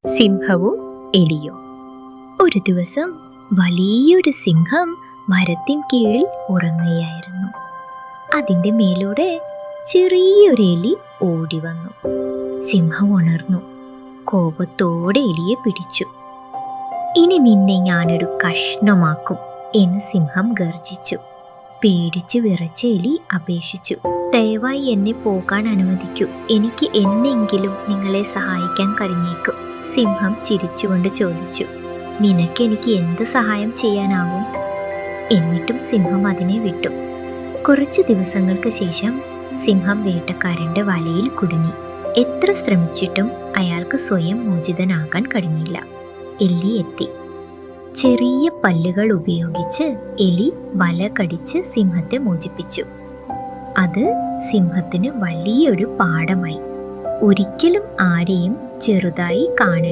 സിംഹവും എലിയും. ഒരു ദിവസം വലിയൊരു സിംഹം മരത്തിൻ കീഴിൽ ഉറങ്ങുകയായിരുന്നു. അതിൻ്റെ മേലൂടെ ചെറിയൊരു എലി ഓടി വന്നു. സിംഹം ഉണർന്നു. കോപത്തോടെ എലിയെ പിടിച്ചു. ഇനി നിന്നെ ഞാനൊരു കഷ്ണമാക്കും എന്ന് സിംഹം ഗർജിച്ചു. പേടിച്ചു വിറച്ച എലി അപേക്ഷിച്ചു, ദയവായി എന്നെ പോകാൻ അനുവദിക്കൂ, എനിക്ക് എന്നെങ്കിലും നിങ്ങളെ സഹായിക്കാൻ കഴിഞ്ഞേക്കും. സിംഹം ചിരിച്ചുകൊണ്ട് ചോദിച്ചു, നിനക്ക് എനിക്ക് എന്ത് സഹായം ചെയ്യാനാവും? എന്നിട്ടും സിംഹം അതിനെ വിട്ടു. കുറച്ചു ദിവസങ്ങൾക്ക് ശേഷം സിംഹം വേട്ടക്കാരൻ്റെ വലയിൽ കുടുങ്ങി. എത്ര ശ്രമിച്ചിട്ടും അയാൾക്ക് സ്വയം മോചിതനാകാൻ കഴിഞ്ഞില്ല. എലി എത്തി. ചെറിയ പല്ലുകൾ ഉപയോഗിച്ച് എലി വല കടിച്ച് സിംഹത്തെ മോചിപ്പിച്ചു. അത് സിംഹത്തിന് വലിയൊരു പാഠമായി. ഒരിക്കലും ആരെയും ചെറുതായി കാണരുത്.